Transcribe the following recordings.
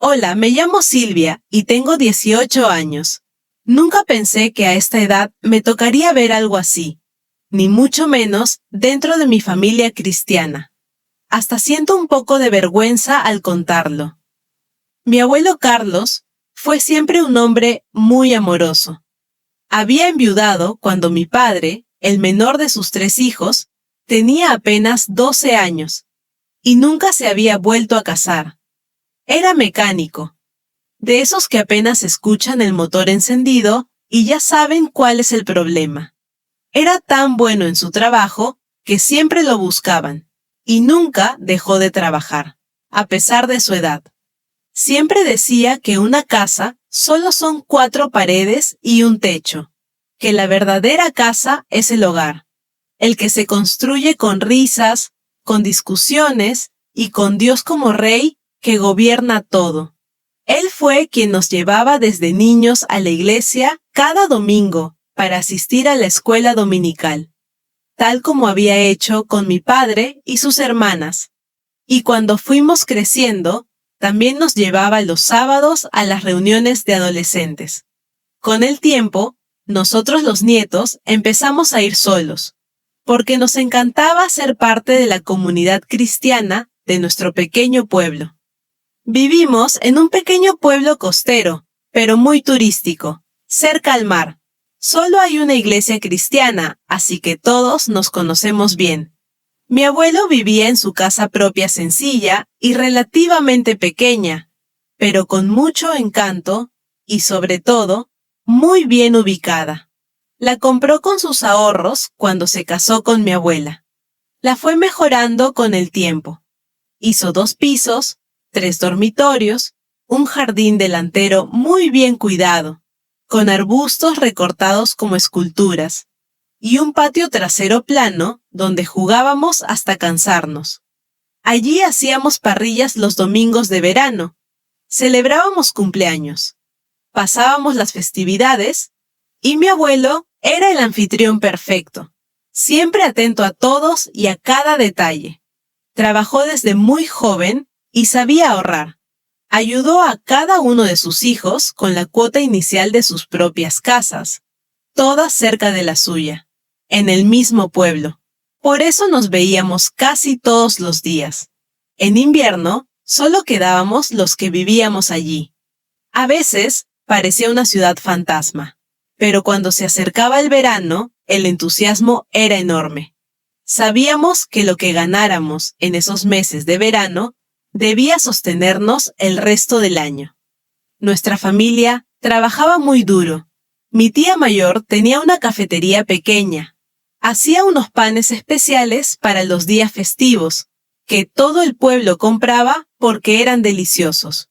Hola, me llamo Silvia y tengo 18 años. Nunca pensé que a esta edad me tocaría ver algo así, ni mucho menos dentro de mi familia cristiana. Hasta siento un poco de vergüenza al contarlo. Mi abuelo Carlos fue siempre un hombre muy amoroso. Había enviudado cuando mi padre, el menor de sus 3 hijos, tenía apenas 12 años y nunca se había vuelto a casar. Era mecánico, de esos que apenas escuchan el motor encendido y ya saben cuál es el problema. Era tan bueno en su trabajo que siempre lo buscaban y nunca dejó de trabajar, a pesar de su edad. Siempre decía que una casa solo son 4 paredes y un techo, que la verdadera casa es el hogar, el que se construye con risas, con discusiones y con Dios como Rey que gobierna todo. Él fue quien nos llevaba desde niños a la iglesia cada domingo para asistir a la escuela dominical, tal como había hecho con mi padre y sus hermanas. Y cuando fuimos creciendo, también nos llevaba los sábados a las reuniones de adolescentes. Con el tiempo, nosotros los nietos empezamos a ir solos, porque nos encantaba ser parte de la comunidad cristiana de nuestro pequeño pueblo. Vivimos en un pequeño pueblo costero, pero muy turístico, cerca al mar. Solo hay una iglesia cristiana, así que todos nos conocemos bien. Mi abuelo vivía en su casa propia sencilla y relativamente pequeña, pero con mucho encanto y, sobre todo, muy bien ubicada. La compró con sus ahorros cuando se casó con mi abuela. La fue mejorando con el tiempo. Hizo 2 pisos, 3 dormitorios, un jardín delantero muy bien cuidado, con arbustos recortados como esculturas, y un patio trasero plano donde jugábamos hasta cansarnos. Allí hacíamos parrillas los domingos de verano, celebrábamos cumpleaños, pasábamos las festividades y mi abuelo era el anfitrión perfecto, siempre atento a todos y a cada detalle. Trabajó desde muy joven y sabía ahorrar. Ayudó a cada uno de sus hijos con la cuota inicial de sus propias casas, todas cerca de la suya, en el mismo pueblo. Por eso nos veíamos casi todos los días. En invierno, solo quedábamos los que vivíamos allí. A veces, parecía una ciudad fantasma, pero cuando se acercaba el verano, el entusiasmo era enorme. Sabíamos que lo que ganáramos en esos meses de verano debía sostenernos el resto del año. Nuestra familia trabajaba muy duro. Mi tía mayor tenía una cafetería pequeña. Hacía unos panes especiales para los días festivos, que todo el pueblo compraba porque eran deliciosos.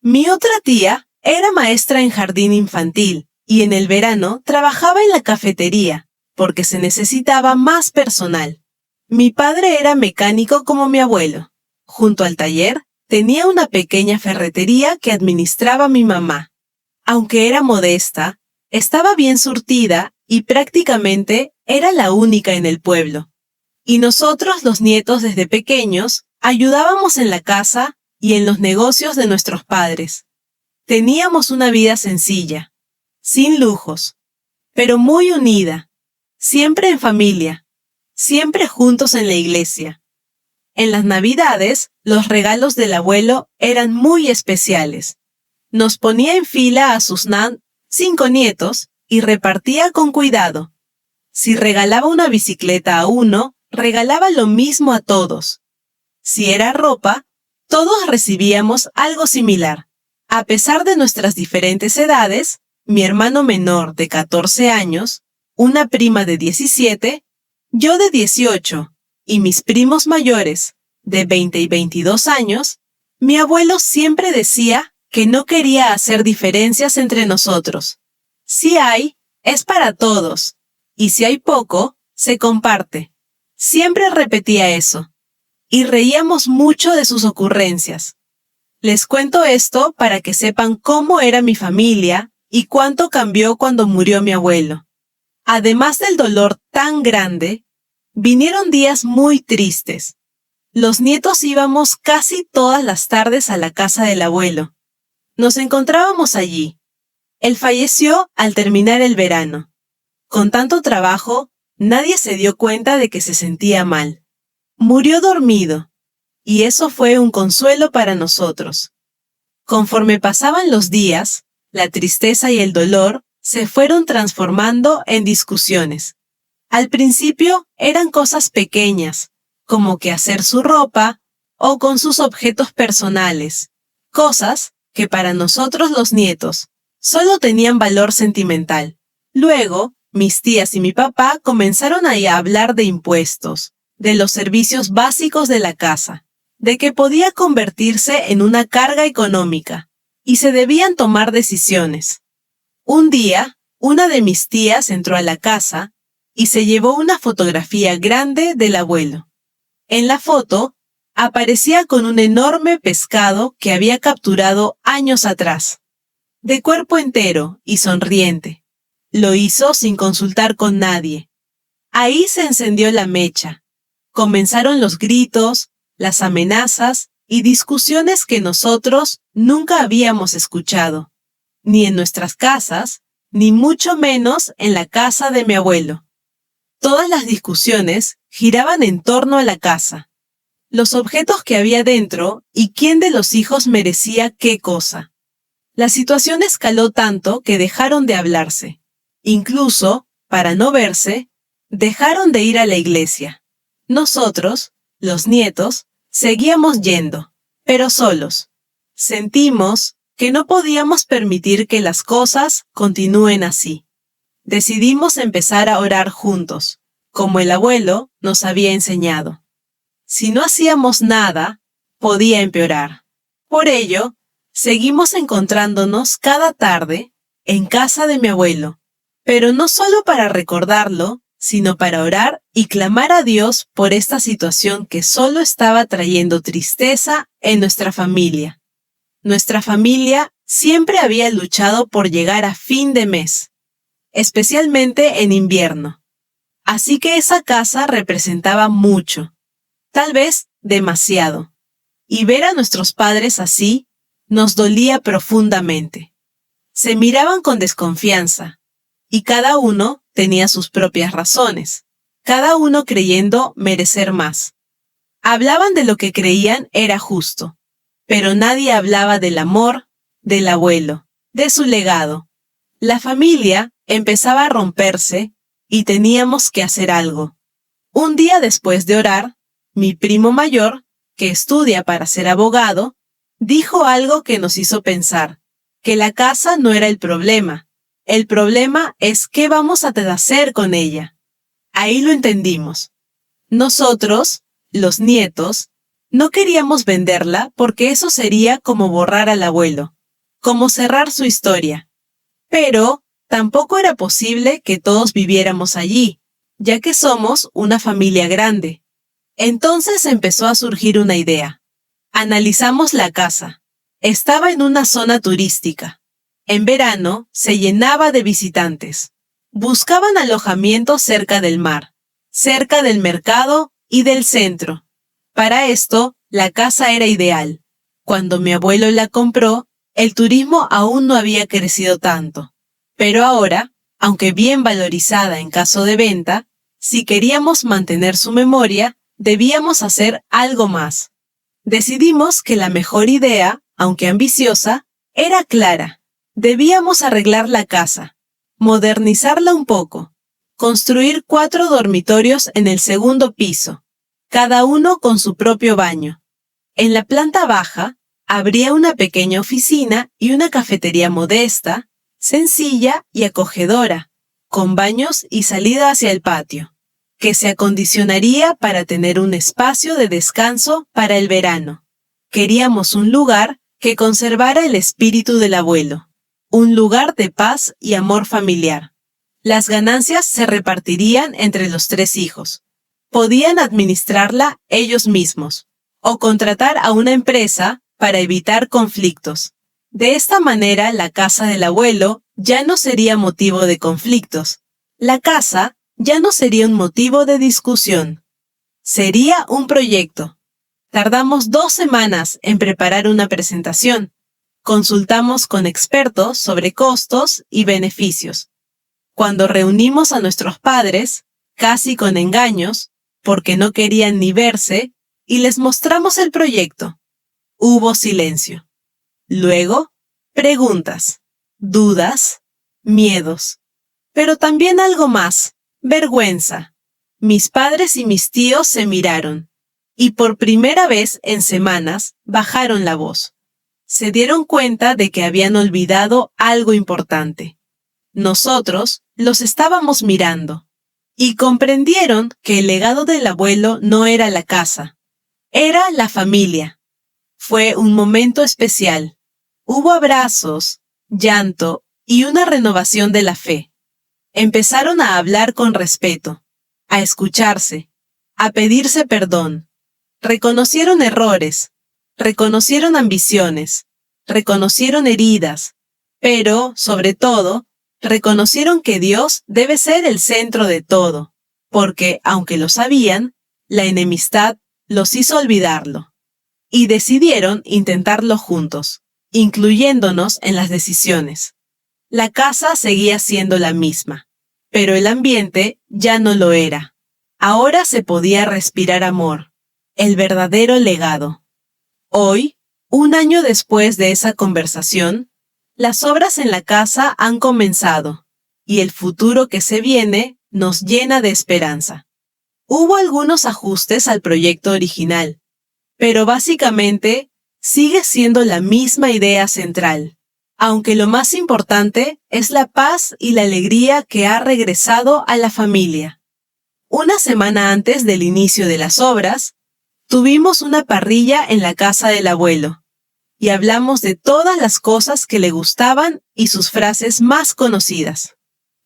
Mi otra tía era maestra en jardín infantil y en el verano trabajaba en la cafetería, porque se necesitaba más personal. Mi padre era mecánico como mi abuelo. Junto al taller tenía una pequeña ferretería que administraba mi mamá. Aunque era modesta, estaba bien surtida y prácticamente era la única en el pueblo. Y nosotros, los nietos desde pequeños, ayudábamos en la casa y en los negocios de nuestros padres. Teníamos una vida sencilla, sin lujos, pero muy unida, siempre en familia, siempre juntos en la iglesia. En las Navidades, los regalos del abuelo eran muy especiales. Nos ponía en fila a sus 5 nietos y repartía con cuidado. Si regalaba una bicicleta a uno, regalaba lo mismo a todos. Si era ropa, todos recibíamos algo similar. A pesar de nuestras diferentes edades, mi hermano menor de 14 años, una prima de 17, yo de 18 y mis primos mayores de 20 y 22 años, mi abuelo siempre decía que no quería hacer diferencias entre nosotros. Si hay, es para todos, y si hay poco, se comparte. Siempre repetía eso, y reíamos mucho de sus ocurrencias. Les cuento esto para que sepan cómo era mi familia y cuánto cambió cuando murió mi abuelo. Además del dolor tan grande, vinieron días muy tristes. Los nietos íbamos casi todas las tardes a la casa del abuelo. Nos encontrábamos allí. Él falleció al terminar el verano. Con tanto trabajo, nadie se dio cuenta de que se sentía mal. Murió dormido, y eso fue un consuelo para nosotros. Conforme pasaban los días, la tristeza y el dolor se fueron transformando en discusiones. Al principio eran cosas pequeñas, como que hacer su ropa o con sus objetos personales, cosas que para nosotros los nietos solo tenían valor sentimental. Luego, mis tías y mi papá comenzaron a hablar de impuestos, de los servicios básicos de la casa, de que podía convertirse en una carga económica, y se debían tomar decisiones. Un día, una de mis tías entró a la casa y se llevó una fotografía grande del abuelo. En la foto, aparecía con un enorme pescado que había capturado años atrás. De cuerpo entero y sonriente. Lo hizo sin consultar con nadie. Ahí se encendió la mecha. Comenzaron los gritos, las amenazas y discusiones que nosotros nunca habíamos escuchado, ni en nuestras casas, ni mucho menos en la casa de mi abuelo. Todas las discusiones giraban en torno a la casa, los objetos que había dentro y quién de los hijos merecía qué cosa. La situación escaló tanto que dejaron de hablarse. Incluso, para no verse, dejaron de ir a la iglesia. Nosotros, los nietos, seguíamos yendo, pero solos. Sentimos que no podíamos permitir que las cosas continúen así. Decidimos empezar a orar juntos, como el abuelo nos había enseñado. Si no hacíamos nada, podía empeorar. Por ello, seguimos encontrándonos cada tarde en casa de mi abuelo, pero no solo para recordarlo, sino para orar y clamar a Dios por esta situación que solo estaba trayendo tristeza en nuestra familia. Nuestra familia siempre había luchado por llegar a fin de mes, especialmente en invierno. Así que esa casa representaba mucho, tal vez demasiado, y ver a nuestros padres así nos dolía profundamente. Se miraban con desconfianza, y cada uno tenía sus propias razones, cada uno creyendo merecer más. Hablaban de lo que creían era justo, pero nadie hablaba del amor, del abuelo, de su legado. La familia empezaba a romperse y teníamos que hacer algo. Un día después de orar, mi primo mayor, que estudia para ser abogado, dijo algo que nos hizo pensar, que la casa no era el problema. El problema es qué vamos a hacer con ella. Ahí lo entendimos. Nosotros, los nietos, no queríamos venderla porque eso sería como borrar al abuelo, como cerrar su historia. Pero tampoco era posible que todos viviéramos allí, ya que somos una familia grande. Entonces empezó a surgir una idea. Analizamos la casa. Estaba en una zona turística. En verano se llenaba de visitantes. Buscaban alojamiento cerca del mar, cerca del mercado y del centro. Para esto, la casa era ideal. Cuando mi abuelo la compró, el turismo aún no había crecido tanto. Pero ahora, aunque bien valorizada en caso de venta, si queríamos mantener su memoria, debíamos hacer algo más. Decidimos que la mejor idea, aunque ambiciosa, era clara. Debíamos arreglar la casa, modernizarla un poco, construir 4 dormitorios en el segundo piso, cada uno con su propio baño. En la planta baja, habría una pequeña oficina y una cafetería modesta, sencilla y acogedora, con baños y salida hacia el patio, que se acondicionaría para tener un espacio de descanso para el verano. Queríamos un lugar que conservara el espíritu del abuelo, un lugar de paz y amor familiar. Las ganancias se repartirían entre los 3 hijos. Podían administrarla ellos mismos, o contratar a una empresa para evitar conflictos. De esta manera, la casa del abuelo ya no sería motivo de conflictos. La casa ya no sería un motivo de discusión. Sería un proyecto. Tardamos 2 semanas en preparar una presentación. Consultamos con expertos sobre costos y beneficios. Cuando reunimos a nuestros padres, casi con engaños, porque no querían ni verse, y les mostramos el proyecto, hubo silencio. Luego, preguntas, dudas, miedos, pero también algo más, vergüenza. Mis padres y mis tíos se miraron, y por primera vez en semanas bajaron la voz. Se dieron cuenta de que habían olvidado algo importante. Nosotros los estábamos mirando, y comprendieron que el legado del abuelo no era la casa, era la familia. Fue un momento especial. Hubo abrazos, llanto y una renovación de la fe. Empezaron a hablar con respeto, a escucharse, a pedirse perdón. Reconocieron errores, reconocieron ambiciones, reconocieron heridas, pero, sobre todo, reconocieron que Dios debe ser el centro de todo, porque, aunque lo sabían, la enemistad los hizo olvidarlo. Y decidieron intentarlo juntos, incluyéndonos en las decisiones. La casa seguía siendo la misma, pero el ambiente ya no lo era. Ahora se podía respirar amor, el verdadero legado. Hoy, un año después de esa conversación, las obras en la casa han comenzado, y el futuro que se viene nos llena de esperanza. Hubo algunos ajustes al proyecto original, pero básicamente sigue siendo la misma idea central, aunque lo más importante es la paz y la alegría que ha regresado a la familia. Una semana antes del inicio de las obras, tuvimos una parrilla en la casa del abuelo, y hablamos de todas las cosas que le gustaban y sus frases más conocidas.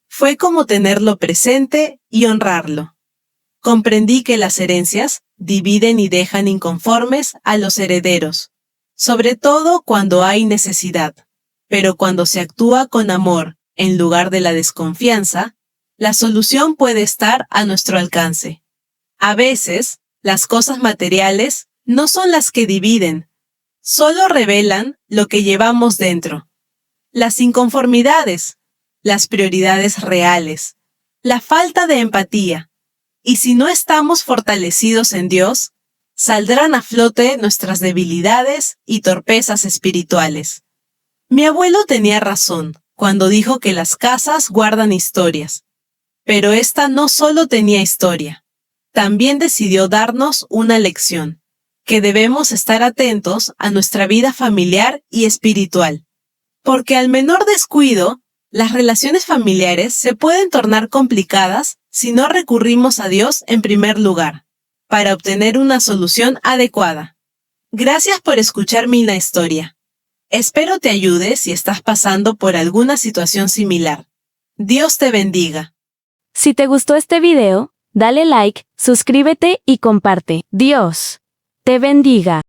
Fue como tenerlo presente y honrarlo. Comprendí que las herencias dividen y dejan inconformes a los herederos, sobre todo cuando hay necesidad, pero cuando se actúa con amor en lugar de la desconfianza, la solución puede estar a nuestro alcance. A veces, las cosas materiales no son las que dividen, solo revelan lo que llevamos dentro. Las inconformidades, las prioridades reales, la falta de empatía. Y si no estamos fortalecidos en Dios, saldrán a flote nuestras debilidades y torpezas espirituales. Mi abuelo tenía razón cuando dijo que las casas guardan historias. Pero esta no solo tenía historia, también decidió darnos una lección, que debemos estar atentos a nuestra vida familiar y espiritual. Porque al menor descuido, las relaciones familiares se pueden tornar complicadas si no recurrimos a Dios en primer lugar, para obtener una solución adecuada. Gracias por escuchar mi historia. Espero te ayude si estás pasando por alguna situación similar. Dios te bendiga. Si te gustó este video, dale like, suscríbete y comparte. Dios te bendiga.